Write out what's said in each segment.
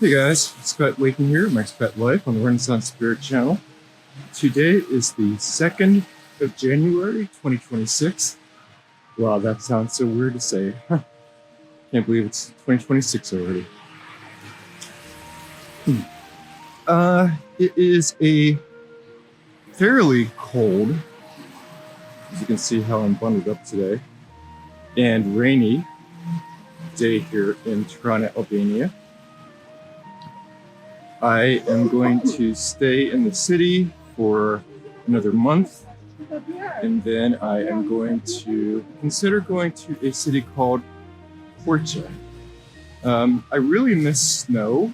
Hey guys, Expat Waking here, my Expat Life on the Renaissance Spirit channel. Today is the 2nd of January, 2026. Wow, that sounds so weird to say. Can't believe it's 2026 already. It is a fairly cold, as you can see how I'm bundled up today, and rainy day here in Tirana, Albania. I am going to stay in the city for another month, and then I am going to consider going to a city called Portia. I really miss snow,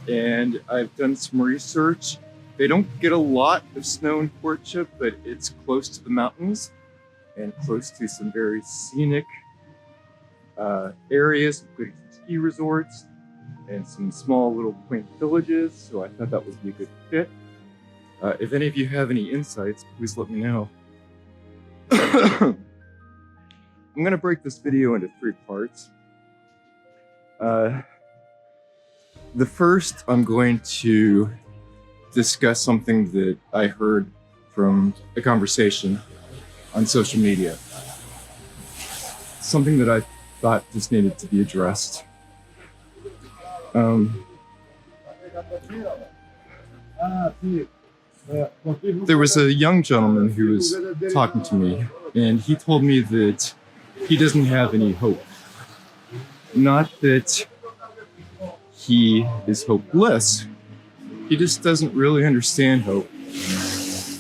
and I've done some research. They don't get a lot of snow in Portia, but it's close to the mountains and close to some very scenic areas, good ski resorts, and some small little quaint villages, so I thought that would be a good fit. If any of you have any insights, please let me know. I'm going to break this video into 3 parts. The first, I'm going to discuss something that I heard from a conversation on social media. Something that I thought just needed to be addressed. There was a young gentleman who was talking to me, and he told me that he doesn't have any hope. Not that he is hopeless, he just doesn't really understand hope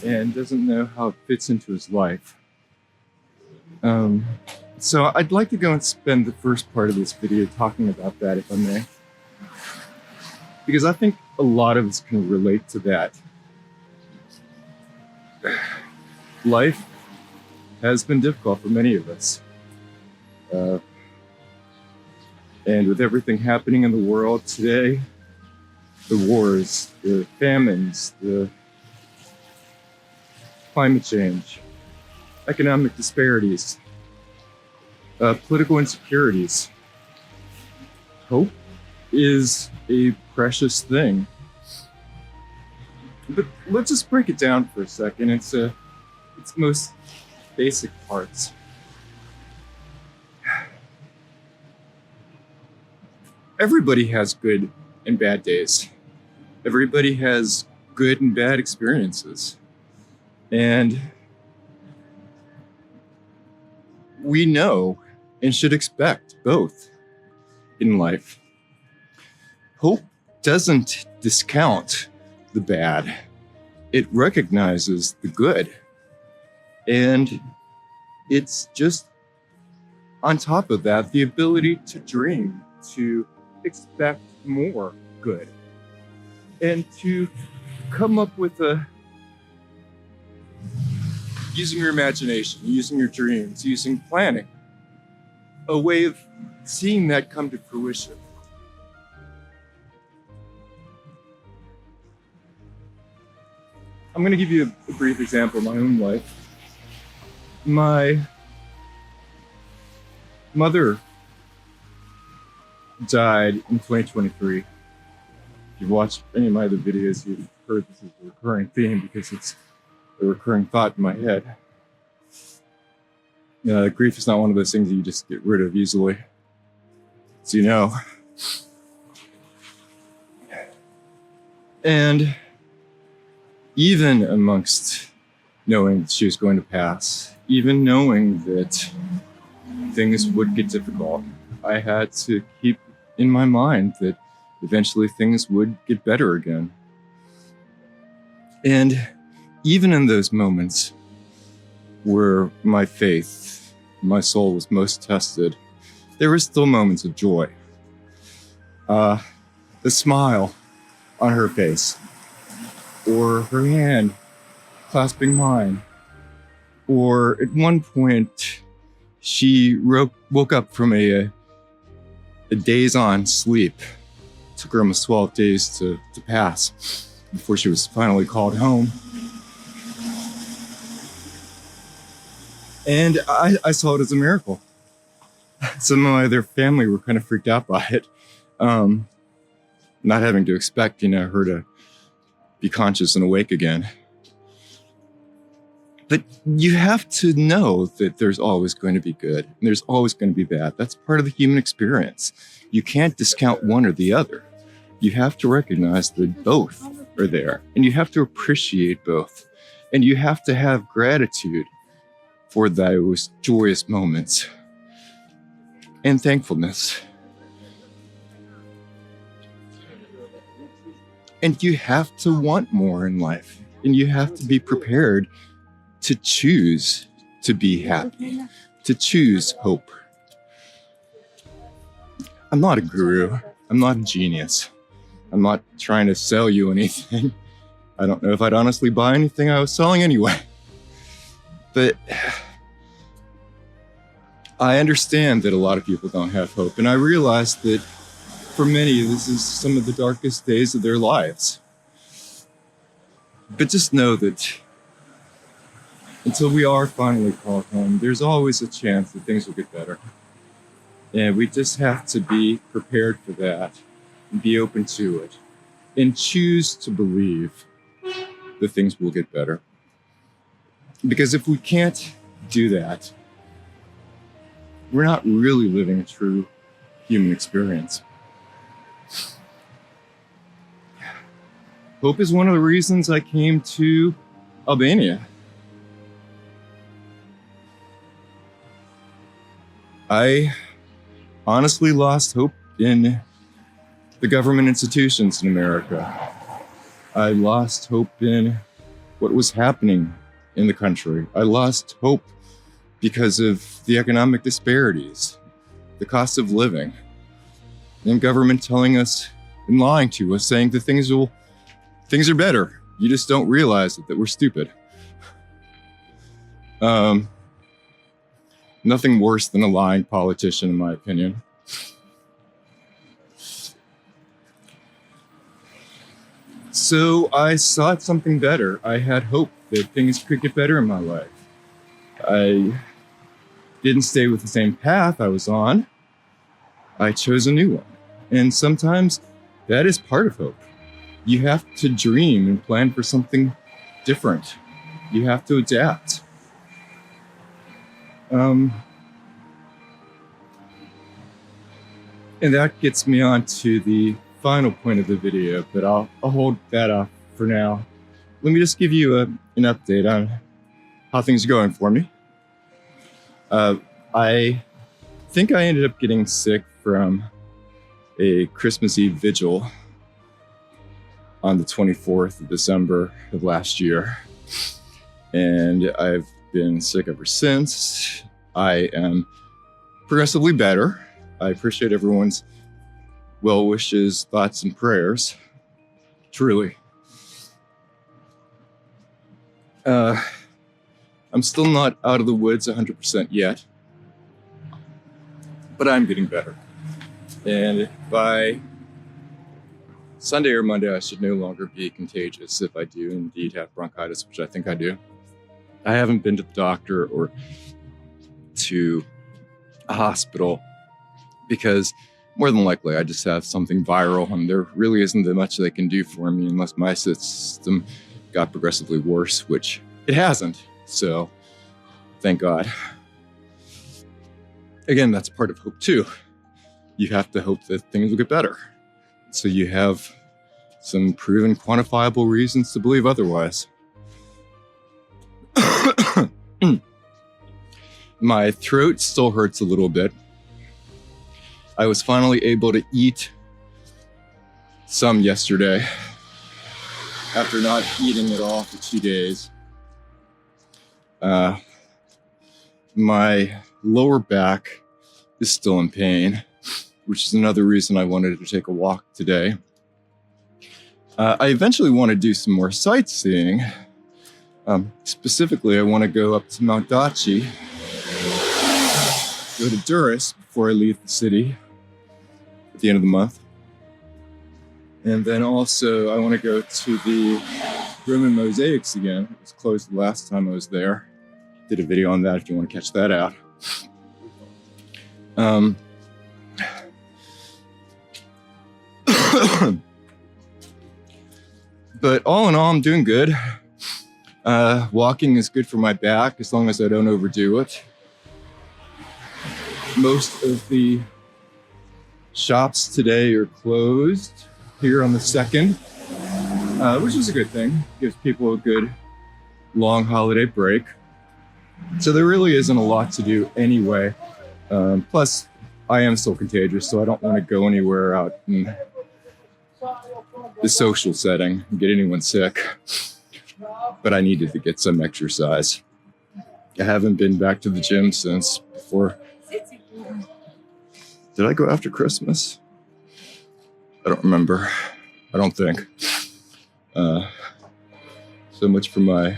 and doesn't know how it fits into his life. So I'd like to go and spend the first part of this video talking about that, if I may. Because I think a lot of us can relate to that. Life has been difficult for many of us. And with everything happening in the world today, the wars, the famines, the climate change, economic disparities, political insecurities, hope is a precious thing. But let's just break it down for a second. It's most basic parts. Everybody has good and bad days. Everybody has good and bad experiences. And we know and should expect both in life. Hope doesn't discount the bad. It recognizes the good. And it's just, on top of that, the ability to dream, to expect more good, and to come up with using your imagination, using your dreams, using planning, a way of seeing that come to fruition. I'm going to give you a brief example of my own life. My mother died in 2023. If you've watched any of my other videos, you've heard this is a recurring theme because it's a recurring thought in my head. Grief is not one of those things that you just get rid of easily, as you know. And even amongst knowing that she was going to pass, even knowing that things would get difficult, I had to keep in my mind that eventually things would get better again. And even in those moments where my faith, my soul was most tested, there were still moments of joy. The smile on her face, or her hand clasping mine, or at one point she woke up from a days on sleep. It took her almost 12 days to pass before she was finally called home. And I saw it as a miracle. Some of their family were kind of freaked out by it. not having to expect, her to be conscious and awake again. But you have to know that there's always going to be good and there's always going to be bad. That's part of the human experience. You can't discount one or the other. You have to recognize that both are there, and you have to appreciate both. And you have to have gratitude for those joyous moments and thankfulness. And you have to want more in life, and you have to be prepared to choose to be happy, to choose hope. I'm not a guru. I'm not a genius. I'm not trying to sell you anything. I don't know if I'd honestly buy anything I was selling anyway. But I understand that a lot of people don't have hope, and I realize that for many, this is some of the darkest days of their lives. But just know that until we are finally called home, there's always a chance that things will get better. And we just have to be prepared for that and be open to it and choose to believe that things will get better. Because if we can't do that, we're not really living a true human experience. Hope is one of the reasons I came to Albania. I honestly lost hope in the government institutions in America. I lost hope in what was happening in the country. I lost hope because of the economic disparities, the cost of living, and government telling us and lying to us, saying that things are better. You just don't realize that we're stupid. Nothing worse than a lying politician, in my opinion. So I sought something better. I had hope that things could get better in my life. I didn't stay with the same path I was on. I chose a new one. And sometimes that is part of hope. You have to dream and plan for something different. You have to adapt. And that gets me on to the final point of the video, but I'll hold that off for now. Let me just give you an update on how things are going for me. I think I ended up getting sick from a Christmas Eve vigil on the 24th of December of last year. And I've been sick ever since. I am progressively better. I appreciate everyone's well wishes, thoughts, and prayers. Truly. I'm still not out of the woods 100% yet, but I'm getting better. And by Sunday or Monday, I should no longer be contagious if I do indeed have bronchitis, which I think I do. I haven't been to the doctor or to a hospital because more than likely I just have something viral, and there really isn't that much they can do for me unless my system got progressively worse, which it hasn't. So thank God. Again, that's part of hope too. You have to hope that things will get better. So you have some proven quantifiable reasons to believe otherwise. My throat still hurts a little bit. I was finally able to eat some yesterday after not eating at all for 2 days. My lower back is still in pain, which is another reason I wanted to take a walk today. I eventually want to do some more sightseeing. Specifically, I want to go up to Mount Daci, go to Durrës before I leave the city at the end of the month. And then also I want to go to the Roman mosaics again. It was closed the last time I was there. Did a video on that if you want to catch that out. But all in all, I'm doing good. Walking is good for my back as long as I don't overdo it. Most of the shops today are closed here on the 2nd, which is a good thing. Gives people a good long holiday break. So there really isn't a lot to do anyway. Plus, I am still contagious, so I don't want to go anywhere out in the social setting and get anyone sick. But I needed to get some exercise. I haven't been back to the gym since before. Did I go after Christmas? I don't remember. I don't think. So much for my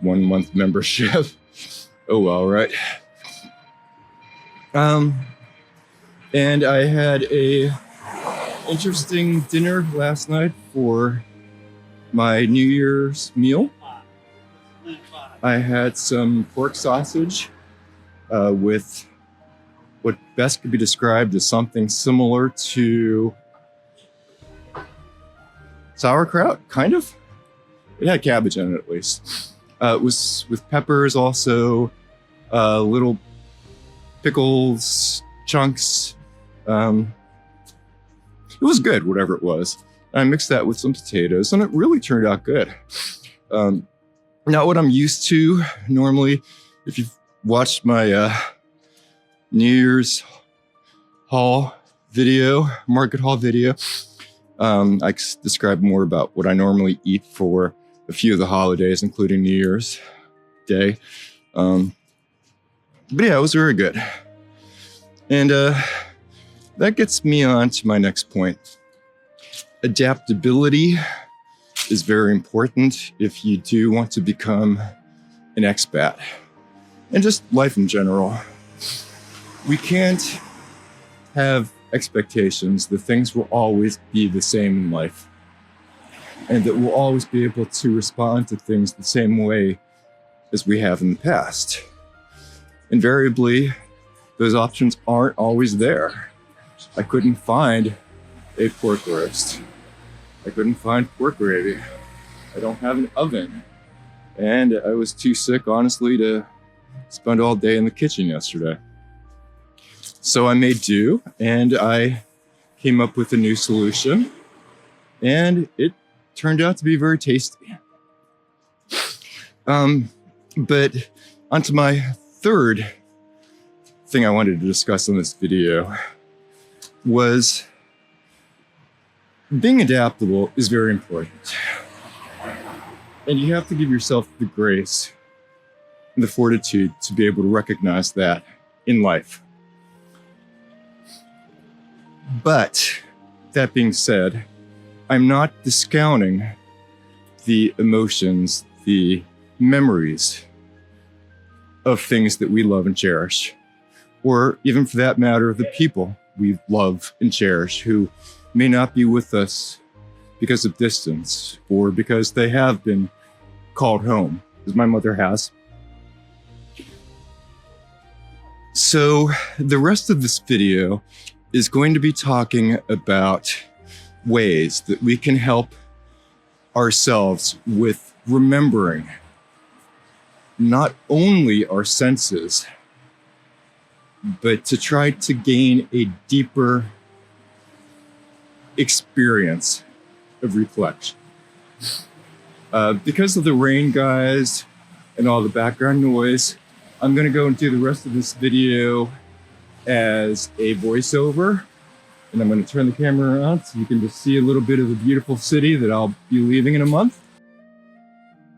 1 month membership. Oh well, right? And I had a interesting dinner last night for my New Year's meal. I had some pork sausage with what best could be described as something similar to sauerkraut, kind of. It had cabbage in it, at least. It was with peppers, also little pickles, chunks. It was good, whatever it was. I mixed that with some potatoes, and it really turned out good. Not what I'm used to normally. If you've watched my New Year's haul video, market haul video, I describe more about what I normally eat for a few of the holidays, including New Year's Day. But yeah, it was very good. And that gets me on to my next point. Adaptability is very important if you do want to become an expat, and just life in general. We can't have expectations that things will always be the same in life, and that we'll always be able to respond to things the same way as we have in the past. Invariably, those options aren't always there. I couldn't find a pork roast. I couldn't find pork gravy. I don't have an oven. And I was too sick, honestly, to spend all day in the kitchen yesterday. So I made do, and I came up with a new solution, and it turned out to be very tasty. But onto my third thing I wanted to discuss in this video was being adaptable is very important. And you have to give yourself the grace and the fortitude to be able to recognize that in life. But that being said, I'm not discounting the emotions, the memories of things that we love and cherish, or even for that matter, the people we love and cherish who may not be with us because of distance or because they have been called home, as my mother has. So the rest of this video is going to be talking about ways that we can help ourselves with remembering not only our senses, but to try to gain a deeper experience of reflection. Because of the rain, guys, and all the background noise, I'm going to go and do the rest of this video as a voiceover. And I'm going to turn the camera around so you can just see a little bit of the beautiful city that I'll be leaving in a month.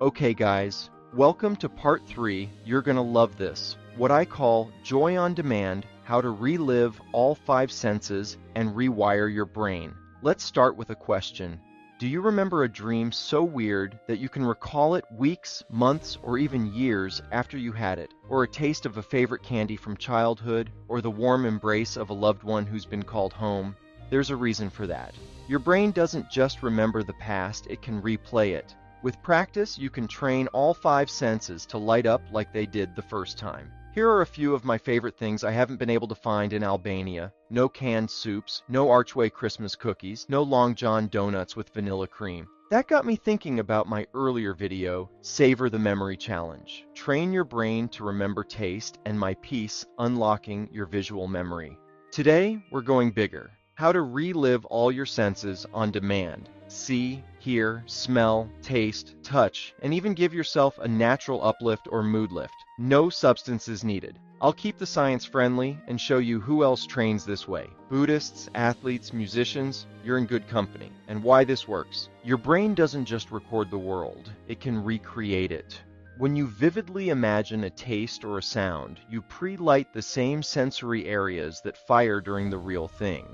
Okay, guys, welcome to part 3. You're going to love this. What I call Joy on Demand, how to relive all 5 senses and rewire your brain. Let's start with a question. Do you remember a dream so weird that you can recall it weeks, months, or even years after you had it? Or a taste of a favorite candy from childhood? Or the warm embrace of a loved one who's been called home? There's a reason for that. Your brain doesn't just remember the past, it can replay it. With practice, you can train all 5 senses to light up like they did the first time. Here are a few of my favorite things I haven't been able to find in Albania. No canned soups, no Archway Christmas cookies, no Long John donuts with vanilla cream. That got me thinking about my earlier video, Savor the Memory Challenge. Train your brain to remember taste, and my piece, Unlocking Your Visual Memory. Today, we're going bigger. How to relive all your senses on demand. See, hear, smell, taste, touch, and even give yourself a natural uplift or mood lift. No substances needed. I'll keep the science friendly and show you who else trains this way. Buddhists, athletes, musicians, you're in good company. And why this works. Your brain doesn't just record the world, it can recreate it. When you vividly imagine a taste or a sound, you pre-light the same sensory areas that fire during the real thing.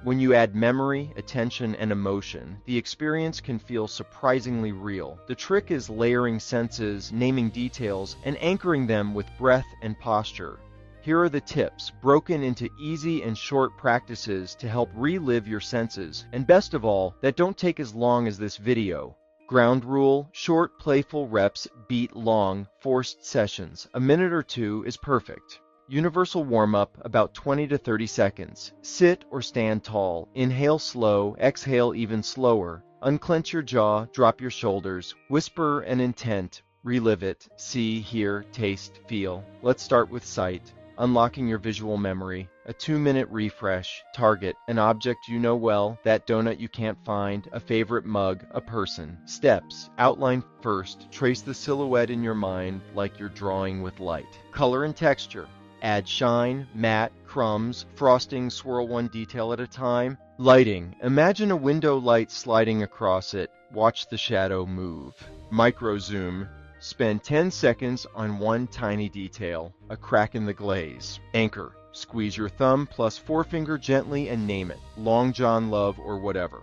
When you add memory, attention, and emotion, the experience can feel surprisingly real. The trick is layering senses, naming details, and anchoring them with breath and posture. Here are the tips, broken into easy and short practices to help relive your senses, and best of all, that don't take as long as this video. Ground rule, short, playful reps beat long, forced sessions. A minute or two is perfect. Universal warm-up, about 20 to 30 seconds. Sit or stand tall. Inhale slow, exhale even slower. Unclench your jaw, drop your shoulders. Whisper an intent. Relive it. See, hear, taste, feel. Let's start with sight. Unlocking your visual memory. A 2-minute refresh. Target. An object you know well, that donut you can't find, a favorite mug, a person. Steps. Outline first. Trace the silhouette in your mind like you're drawing with light. Color and texture. Add shine, matte, crumbs, frosting, swirl one detail at a time. Lighting. Imagine a window light sliding across it. Watch the shadow move. Micro zoom. Spend 10 seconds on one tiny detail, a crack in the glaze. Anchor. Squeeze your thumb plus forefinger gently and name it. Long John Love or whatever.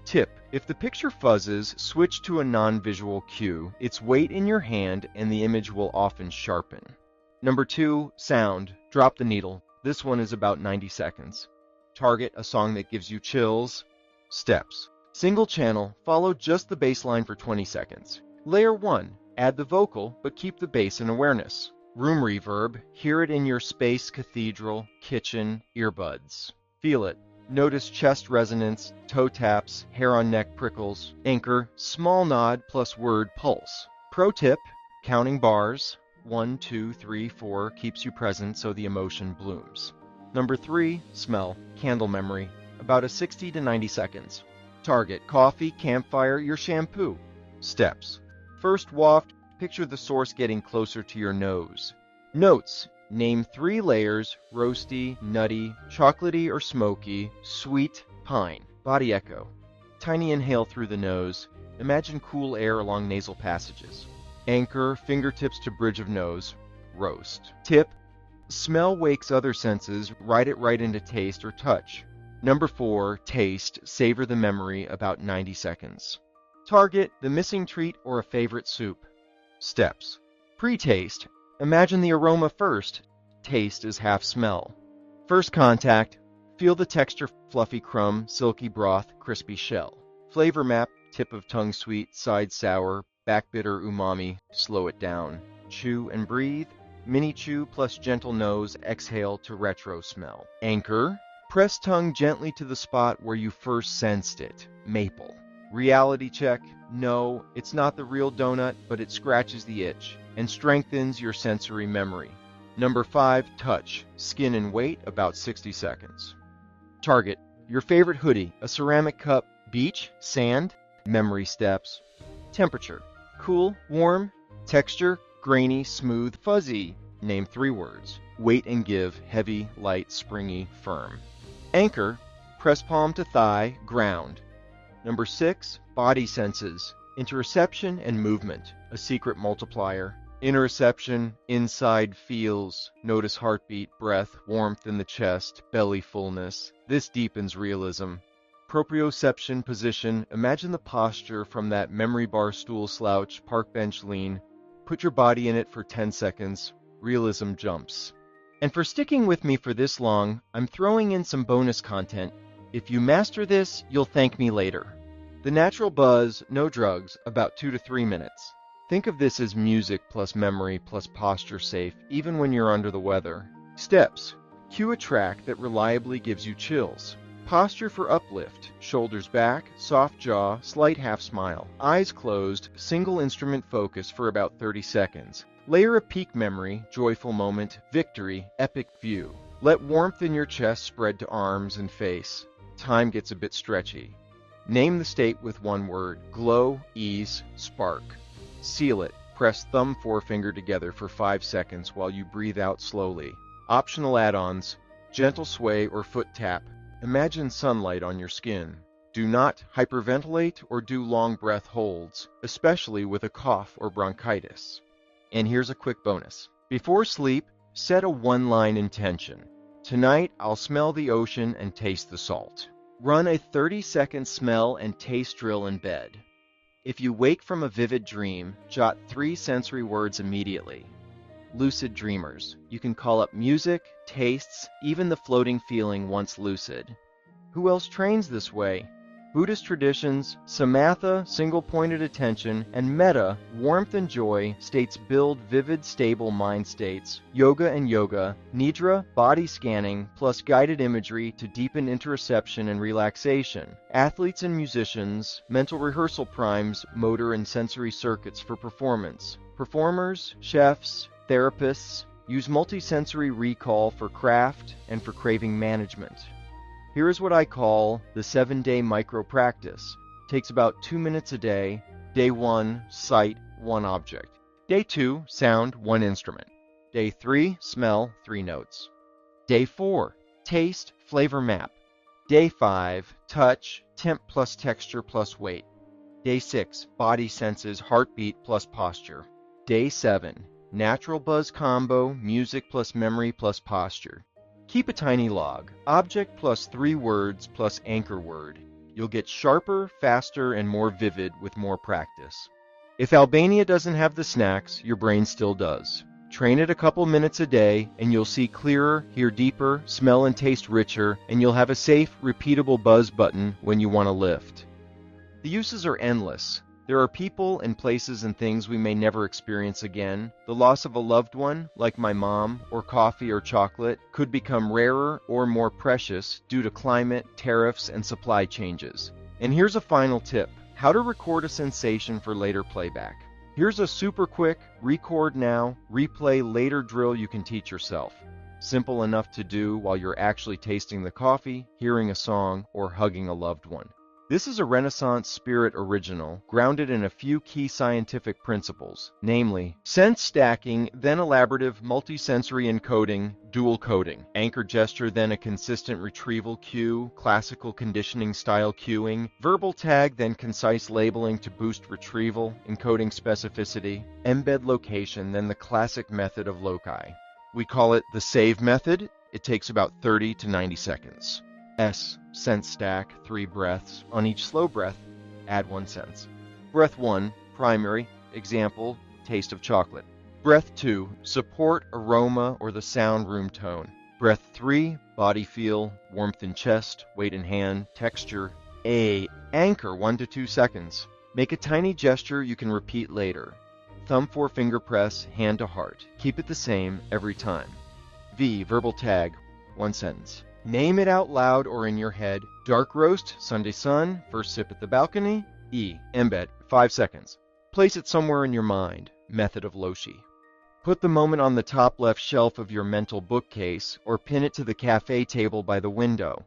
Tip. If the picture fuzzes, switch to a non-visual cue. Its weight in your hand and the image will often sharpen. Number 2, sound. Drop the needle. This one is about 90 seconds. Target a song that gives you chills. Steps. Single channel, follow just the bass line for 20 seconds. Layer 1, add the vocal, but keep the bass in awareness. Room reverb, hear it in your space, cathedral, kitchen, earbuds. Feel it. Notice chest resonance, toe taps, hair on neck prickles. Anchor, small nod plus word pulse. Pro tip, counting bars. 1, 2, 3, 4 keeps you present so the emotion blooms. Number 3, smell, candle memory, about a 60 to 90 seconds. Target, coffee, campfire, your shampoo. Steps. First waft, picture the source getting closer to your nose. Notes, name 3 layers, roasty, nutty, chocolatey or smoky, sweet, pine. Body echo. Tiny inhale through the nose. Imagine cool air along nasal passages. Anchor, fingertips to bridge of nose, roast. Tip, smell wakes other senses, ride it right into taste or touch. Number 4, taste, savor the memory, about 90 seconds. Target, the missing treat or a favorite soup. Steps. Pre-taste, imagine the aroma first. Taste is half smell. First contact, feel the texture, fluffy crumb, silky broth, crispy shell. Flavor map, tip of tongue sweet, side sour, back bitter umami, slow it down. Chew and breathe. Mini chew plus gentle nose, exhale to retro smell. Anchor. Press tongue gently to the spot where you first sensed it. Maple. Reality check. No, it's not the real donut, but it scratches the itch and strengthens your sensory memory. Number 5, touch. Skin and weight, about 60 seconds. Target. Your favorite hoodie, a ceramic cup, beach, sand, memory steps. Temperature. Cool, warm, texture, grainy, smooth, fuzzy. Name 3 words. Weight and give, heavy, light, springy, firm. Anchor, press palm to thigh, ground. Number 6, body senses. Interoception and movement, a secret multiplier. Interoception, inside feels, notice heartbeat, breath, warmth in the chest, belly fullness. This deepens realism. Proprioception position, imagine the posture from that memory bar stool slouch, park bench lean. Put your body in it for 10 seconds. Realism jumps. And for sticking with me for this long, I'm throwing in some bonus content. If you master this, you'll thank me later. The natural buzz, no drugs, about 2 to 3 minutes. Think of this as music plus memory plus posture safe, even when you're under the weather. Steps. Cue a track that reliably gives you chills. Posture for uplift. Shoulders back, soft jaw, slight half smile. Eyes closed, single instrument focus for about 30 seconds. Layer a peak memory, joyful moment, victory, epic view. Let warmth in your chest spread to arms and face. Time gets a bit stretchy. Name the state with one word: glow, ease, spark. Seal it. Press thumb forefinger together for 5 seconds while you breathe out slowly. Optional add-ons: gentle sway or foot tap. Imagine sunlight on your skin. Do not hyperventilate or do long breath holds, especially with a cough or bronchitis. And here's a quick bonus. Before sleep, set a one-line intention. Tonight, I'll smell the ocean and taste the salt. Run a 30-second smell and taste drill in bed. If you wake from a vivid dream, jot 3 sensory words immediately. Lucid dreamers. You can call up music, tastes, even the floating feeling once lucid. Who else trains this way? Buddhist traditions, samatha, single-pointed attention, and metta, warmth and joy, states build vivid, stable mind states. Yoga and yoga, nidra, body scanning, plus guided imagery to deepen interoception and relaxation. Athletes and musicians, mental rehearsal primes, motor and sensory circuits for performance. Performers, chefs, therapists use multisensory recall for craft and for craving management. Here is what I call the 7-day micro practice. Takes about 2 minutes a day. Day 1, sight, 1 object. Day 2, sound, 1 instrument. Day 3, smell, 3 notes. Day 4, taste, flavor map. Day 5, touch, temp plus texture plus weight. Day 6, body senses, heartbeat plus posture. Day 7, natural buzz combo, music plus memory plus posture. Keep a tiny log, object plus 3 words plus anchor word. You'll get sharper, faster, and more vivid with more practice. If Albania doesn't have the snacks, your brain still does. Train it a couple minutes a day, and you'll see clearer, hear deeper, smell and taste richer, and you'll have a safe, repeatable buzz button when you want to lift. The uses are endless. There are people and places and things we may never experience again. The loss of a loved one, like my mom, or coffee or chocolate, could become rarer or more precious due to climate, tariffs, and supply changes. And here's a final tip: how to record a sensation for later playback. Here's a super quick, record now, replay later drill you can teach yourself. Simple enough to do while you're actually tasting the coffee, hearing a song, or hugging a loved one. This is a Renaissance spirit original, grounded in a few key scientific principles, namely, sense stacking, then elaborative multisensory encoding, dual coding, anchor gesture, then a consistent retrieval cue, classical conditioning style cueing, verbal tag, then concise labeling to boost retrieval, encoding specificity, embed location, then the classic method of loci. We call it the save method. It takes about 30 to 90 seconds. S, sense stack, 3 breaths. On each slow breath, add 1 sense. Breath 1, primary, example, taste of chocolate. Breath 2, support, aroma, or the sound room tone. Breath 3, body feel, warmth in chest, weight in hand, texture. A, anchor, 1 to 2 seconds. Make a tiny gesture you can repeat later. Thumb forefinger press, hand to heart. Keep it the same every time. V, verbal tag, 1 sentence. Name it out loud or in your head. Dark roast, Sunday sun, first sip at the balcony. E, embed, 5 seconds. Place it somewhere in your mind. Method of Loshi. Put the moment on the top left shelf of your mental bookcase or pin it to the cafe table by the window.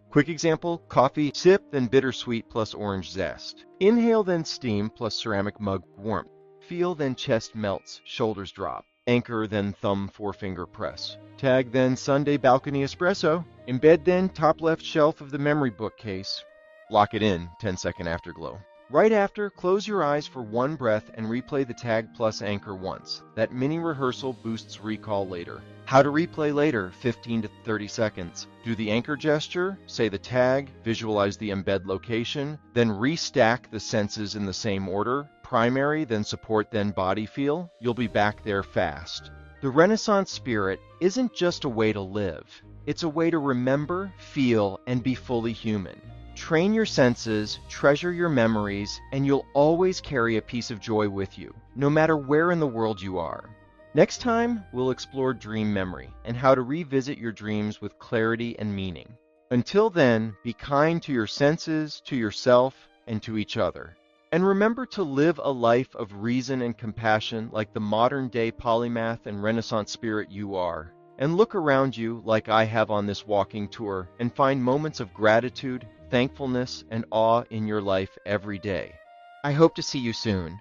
Quick example, coffee sip, then bittersweet plus orange zest. Inhale, then steam plus ceramic mug warmth. Feel, then chest melts, shoulders drop. Anchor, then thumb forefinger press. Tag, then Sunday balcony espresso. Embed, then top left shelf of the memory bookcase. Lock it in, 10-second afterglow. Right after, close your eyes for 1 breath and replay the tag plus anchor once. That mini rehearsal boosts recall later. How to replay later, 15 to 30 seconds. Do the anchor gesture, say the tag, visualize the embed location, then restack the senses in the same order. Primary, then support, then body feel. You'll be back there fast. The Renaissance spirit isn't just a way to live. It's a way to remember, feel, and be fully human. Train your senses, treasure your memories, and you'll always carry a piece of joy with you, no matter where in the world you are. Next time, we'll explore dream memory and how to revisit your dreams with clarity and meaning. Until then, be kind to your senses, to yourself, and to each other. And remember to live a life of reason and compassion like the modern-day polymath and Renaissance spirit you are. And look around you like I have on this walking tour and find moments of gratitude, thankfulness, and awe in your life every day. I hope to see you soon.